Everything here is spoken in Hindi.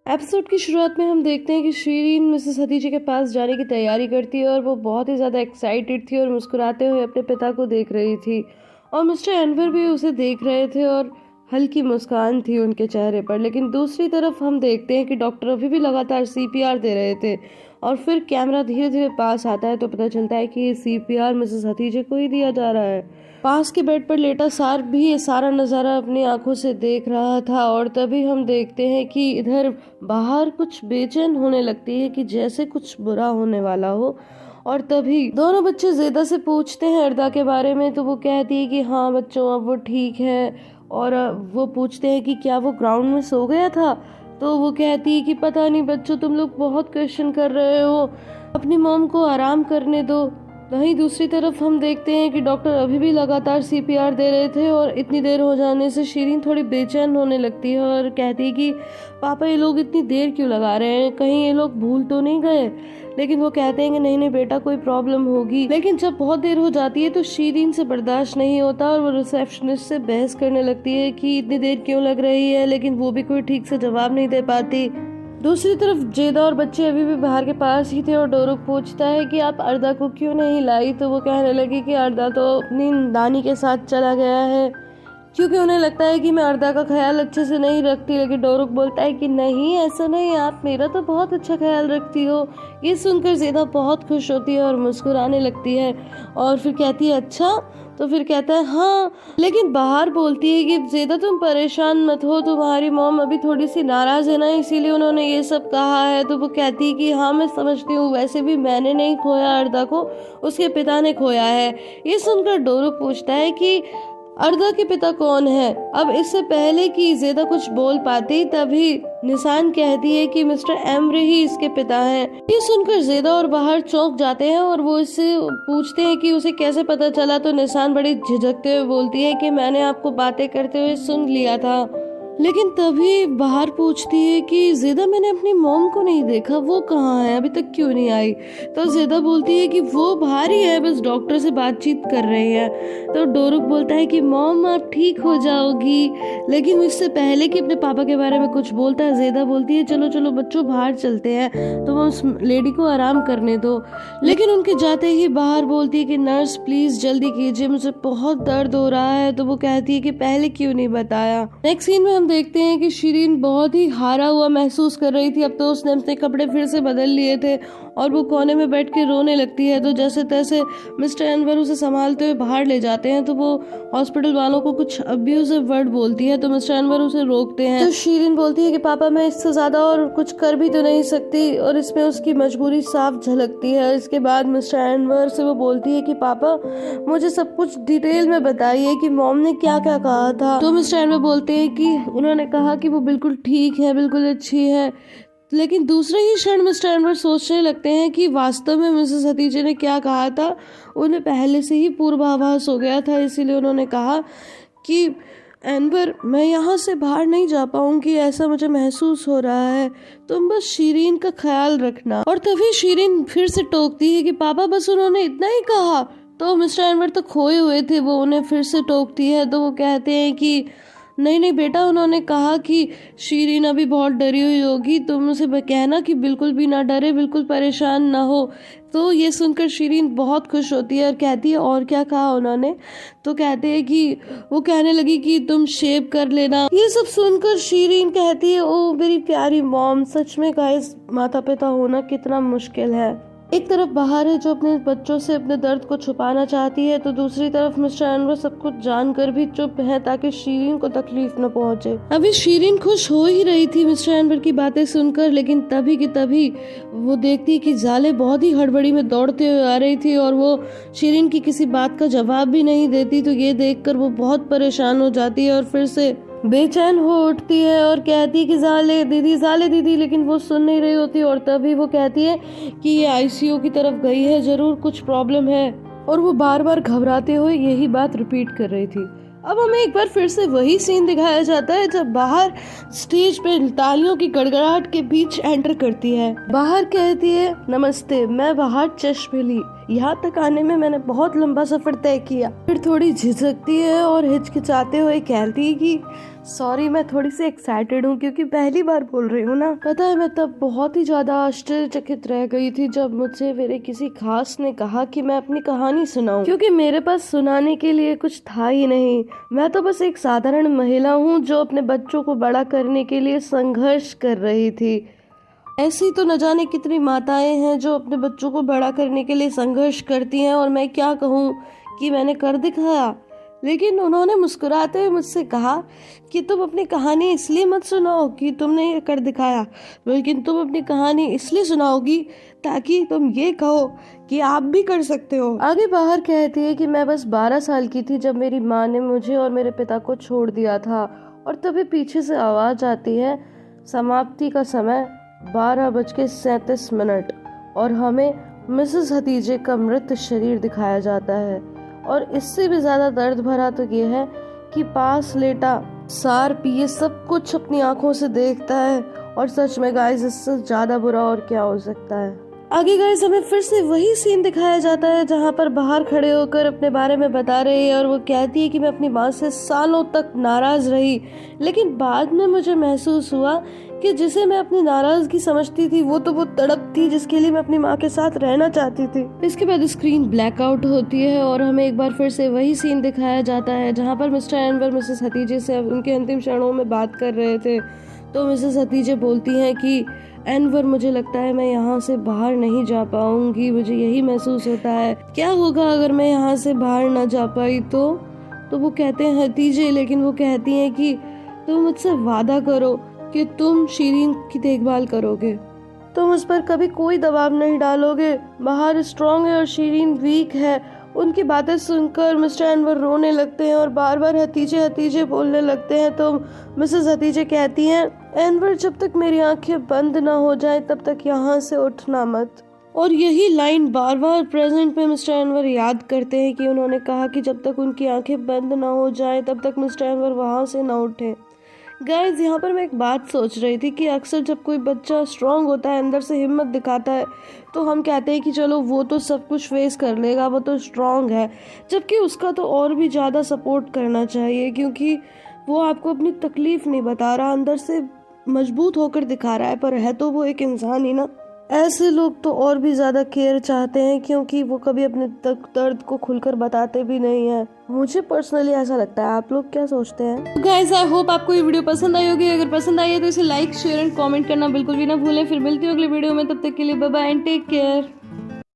एपिसोड की शुरुआत में हम देखते हैं कि शिरीन मिसेस हतीजे के पास जाने की तैयारी करती है और वो बहुत ही ज़्यादा एक्साइटेड थी और मुस्कुराते हुए अपने पिता को देख रही थी और मिस्टर एनवर भी उसे देख रहे थे और हल्की मुस्कान थी उनके चेहरे पर। लेकिन दूसरी तरफ हम देखते हैं कि डॉक्टर अभी भी लगातार सीपीआर दे रहे थे और फिर कैमरा धीरे धीरे पास आता है तो पता चलता है कि ये सीपीआर मिसेस हतीजे को ही दिया जा रहा है। पास के बेड पर लेटा सार भी ये सारा नज़ारा अपनी आंखों से देख रहा था और तभी हम देखते हैं कि इधर बाहर कुछ बेचैन होने लगती है कि जैसे कुछ बुरा होने वाला हो। और तभी दोनों बच्चे ज़ेदा से पूछते हैं अर्दा के बारे में तो वो कहती है कि हाँ बच्चों अब वो ठीक है। और वो पूछते हैं कि क्या वो ग्राउंड में सो गया था, तो वो कहती है कि पता नहीं बच्चों, तुम लोग बहुत क्वेश्चन कर रहे हो, अपनी मॉम को आराम करने दो। वहीं दूसरी तरफ हम देखते हैं कि डॉक्टर अभी भी लगातार सीपीआर दे रहे थे और इतनी देर हो जाने से शिरीन थोड़ी बेचैन होने लगती है और कहती है कि पापा ये लोग इतनी देर क्यों लगा रहे हैं, कहीं ये लोग भूल तो नहीं गए। लेकिन वो कहते हैं कि नहीं नहीं बेटा कोई प्रॉब्लम होगी। लेकिन जब बहुत देर हो जाती है तो शिरीन से बर्दाश्त नहीं होता और वो रिसेप्शनिस्ट से बहस करने लगती है कि इतनी देर क्यों लग रही है, लेकिन वो भी कोई ठीक से जवाब नहीं दे पाती। दूसरी तरफ जेदा और बच्चे अभी भी बाहर के पास ही थे और डोरुक पूछता है कि आप अर्दा को क्यों नहीं लाई, तो वो कहने लगी कि अर्दा तो अपनी नानी के साथ चला गया है क्योंकि उन्हें लगता है कि मैं अर्दा का ख्याल अच्छे से नहीं रखती। लेकिन डोरुक बोलता है कि नहीं ऐसा नहीं, आप मेरा तो बहुत अच्छा ख्याल रखती हो। ये सुनकर जेदा बहुत खुश होती है और मुस्कुराने लगती है और फिर कहती है अच्छा, तो फिर कहता है हाँ। लेकिन बाहर बोलती है कि जेदा तुम परेशान मत हो, तुम्हारी मॉम अभी थोड़ी सी नाराज है ना, इसीलिए उन्होंने ये सब कहा है। तो वो कहती है कि हाँ मैं समझती हूँ, वैसे भी मैंने नहीं खोया अर्दा को, उसके पिता ने खोया है। ये सुनकर डोरुक पूछता है कि अर्दा के पिता कौन है। अब इससे पहले कि जेदा कुछ बोल पाती तभी निशान कहती है कि मिस्टर एमरे ही इसके पिता हैं। ये सुनकर जेदा और बाहर चौंक जाते हैं और वो इससे पूछते हैं कि उसे कैसे पता चला। तो निशान बड़ी झिझकते हुए बोलती है कि मैंने आपको बातें करते हुए सुन लिया था। लेकिन तभी बाहर पूछती है कि जेदा मैंने अपनी मॉम को नहीं देखा, वो कहाँ है, अभी तक क्यों नहीं आई। तो जेदा बोलती है कि वो बाहर ही है, बस डॉक्टर से बातचीत कर रही है। तो डोरुक बोलता है कि मॉम आप ठीक हो जाओगी। लेकिन इससे पहले कि अपने पापा के बारे में कुछ बोलता है जेदा बोलती है चलो चलो बच्चों बाहर चलते हैं, तो वो उस लेडी को आराम करने दो। लेकिन उनके जाते ही बाहर बोलती है कि नर्स प्लीज जल्दी कीजिए, मुझे बहुत दर्द हो रहा है। तो वो कहती है कि पहले क्यों नहीं बताया। नेक्स्ट सीन में हम देखते हैं कि शिरीन बहुत ही हारा हुआ महसूस कर रही थी। अब तो उसने अपने कपड़े फिर से बदल लिए थे और वो कोने में बैठ के रोने लगती है। तो जैसे तैसे मिस्टर एनवर उसे संभालते हुए बाहर ले जाते हैं तो वो हॉस्पिटल वालों को कुछ अब्यूजिव वर्ड बोलती है। तो मिस्टर एनवर उसे रोकते हैं। तो शिरीन बोलती है कि पापा मैं इससे ज्यादा और कुछ कर भी तो नहीं सकती, और इसमें उसकी मजबूरी साफ झलकती है। इसके बाद मिस्टर एनवर से वो बोलती है कि पापा मुझे सब कुछ डिटेल में बताइए कि मॉम ने क्या क्या कहा था। तो मिस्टर एनवर बोलते हैं कि उन्होंने कहा कि वो बिल्कुल ठीक है, बिल्कुल अच्छी है। लेकिन दूसरे ही क्षण मिस्टर एनवर सोचने लगते हैं कि वास्तव में मिसेस हतीजे ने क्या कहा था। उन्हें पहले से ही पूर्वाभास हो गया था, इसीलिए उन्होंने कहा कि एनवर मैं यहाँ से बाहर नहीं जा पाऊंगी, ऐसा मुझे महसूस हो रहा है, तुम बस शिरीन का ख्याल रखना। और तभी शिरीन फिर से टोकती है कि पापा बस उन्होंने इतना ही कहा। तो मिस्टर एनवर तो खोए हुए थे, वो उन्हें फिर से टोकती है। तो वो कहते हैं कि नहीं नहीं बेटा, उन्होंने कहा कि शिरीन अभी बहुत डरी हुई होगी, तुम उसे कहना कि बिल्कुल भी ना डरे, बिल्कुल परेशान ना हो। तो ये सुनकर शिरीन बहुत खुश होती है और कहती है और क्या कहा उन्होंने। तो कहते हैं कि वो कहने लगी कि तुम शेव कर लेना। ये सब सुनकर शिरीन कहती है ओ मेरी प्यारी मॉम, सच में गाइस माता पिता होना कितना मुश्किल है। एक तरफ बाहर है जो अपने बच्चों से अपने दर्द को छुपाना चाहती है, तो दूसरी तरफ मिस्टर एनवर सब कुछ जानकर भी चुप है ताकि शिरीन को तकलीफ न पहुंचे। अभी शिरीन खुश हो ही रही थी मिस्टर एनवर की बातें सुनकर, लेकिन तभी की तभी वो देखती कि जाले बहुत ही हड़बड़ी में दौड़ते हुए आ रही थी और वो शिरीन की किसी बात का जवाब भी नहीं देती। तो ये देखकर वो बहुत परेशान हो जाती है और फिर से बेचैन हो उठती है और कहती है कि जाले दीदी, लेकिन वो सुन नहीं रही होती। और तभी वो कहती है कि ये आईसीयू की तरफ गई है, जरूर कुछ प्रॉब्लम है। और वो बार बार घबराते हुए यही बात रिपीट कर रही थी। अब हमें एक बार फिर से वही सीन दिखाया जाता है जब बाहर स्टेज पे तालियों की गड़गड़ाहट के बीच एंटर करती है। बाहर कहती है नमस्ते, मैं बाहर चश्मेली, यहाँ तक आने में मैंने बहुत लंबा सफर तय किया। फिर थोड़ी झिझकती है और हिचकिचाते हुए कहती है कि सॉरी, मैं थोड़ी सी एक्साइटेड हूँ क्योंकि पहली बार बोल रही हूँ ना। पता है, मैं तब बहुत ही ज्यादा आश्चर्यचकित रह गई थी जब मुझसे मेरे किसी खास ने कहा कि मैं अपनी कहानी सुनाऊं, क्योंकि मेरे पास सुनाने के लिए कुछ था ही नहीं। मैं तो बस एक साधारण महिला हूँ जो अपने बच्चों को बड़ा करने के लिए संघर्ष कर रही थी। ऐसी तो न जाने कितनी माताएं हैं जो अपने बच्चों को बड़ा करने के लिए संघर्ष करती हैं, और मैं क्या कहूँ कि मैंने कर दिखाया। लेकिन उन्होंने मुस्कुराते हुए मुझसे कहा कि तुम अपनी कहानी इसलिए मत सुनाओ कि तुमने ये कर दिखाया, लेकिन तुम अपनी कहानी इसलिए सुनाओगी ताकि तुम ये कहो कि आप भी कर सकते हो। आगे बाहर कहती है कि मैं बस 12 साल की थी जब मेरी माँ ने मुझे और मेरे पिता को छोड़ दिया था, और तभी पीछे से आवाज आती है, समाप्ति का समय 12:37, और हमें मिसेस हतीजे का मृत शरीर दिखाया जाता है। और इससे भी ज्यादा दर्द भरा तो ये है कि पास लेटा सार पिए सब कुछ अपनी आंखों से देखता है, और सच में गाइस इससे ज्यादा बुरा और क्या हो सकता है। आगे गाइस हमें फिर से वही सीन दिखाया जाता है जहाँ पर बाहर खड़े होकर अपने बारे में बता रही है, और वो कहती है कि मैं अपनी माँ से सालों तक नाराज रही, लेकिन बाद में मुझे महसूस हुआ कि जिसे मैं अपनी नाराजगी समझती थी वो तो वो तड़प थी जिसके लिए मैं अपनी माँ के साथ रहना चाहती थी। इसके बाद स्क्रीन ब्लैकआउट होती है और हमें एक बार फिर से वही सीन दिखाया जाता है जहाँ पर मिस्टर एनवर मिसेस हतीजे से उनके अंतिम क्षणों में बात कर रहे थे। तो मिसेस हतीजे बोलती हैं कि एनवर, मुझे लगता है मैं यहाँ से बाहर नहीं जा पाऊंगी, मुझे यही महसूस होता है। क्या होगा अगर मैं यहाँ से बाहर ना जा पाई तो वो कहते हैं हतीजे, लेकिन वो कहती हैं कि तुम मुझसे वादा करो कि तुम शीरीन की देखभाल करोगे, तुम उस पर कभी कोई दबाव नहीं डालोगे। बाहर स्ट्रॉन्ग है और शीरीन वीक है। उनकी बातें सुनकर मिस्टर एनवर रोने लगते हैं और बार बार हतीजे हतीजे बोलने लगते हैं। तो मिसेस हतीजे कहती हैं, एनवर, जब तक मेरी आंखें बंद ना हो जाए तब तक यहाँ से उठना मत। और यही लाइन बार बार प्रेजेंट में मिस्टर एनवर याद करते हैं कि उन्होंने कहा कि जब तक उनकी आंखें बंद ना हो जाए तब तक मिस्टर एनवर वहाँ से ना उठे। गाइज, यहाँ पर मैं एक बात सोच रही थी कि अक्सर जब कोई बच्चा स्ट्रांग होता है, अंदर से हिम्मत दिखाता है, तो हम कहते हैं कि चलो वो तो सब कुछ फेस कर लेगा, वो तो स्ट्रांग है, जबकि उसका तो और भी ज़्यादा सपोर्ट करना चाहिए, क्योंकि वो आपको अपनी तकलीफ नहीं बता रहा, अंदर से मजबूत होकर दिखा रहा है, पर है तो वो एक इंसान ही ना। ऐसे लोग तो और भी ज्यादा केयर चाहते हैं क्योंकि वो कभी अपने दर्द को खुलकर बताते भी नहीं है। मुझे पर्सनली ऐसा लगता है। आप लोग क्या सोचते हैं? गाइस, आई होप आपको ये वीडियो पसंद आई होगी। अगर पसंद आई है तो इसे लाइक, शेयर एंड कमेंट करना बिल्कुल भी ना भूलें। फिर मिलती हूँ अगली वीडियो में, तब तक के लिए bye bye and take care.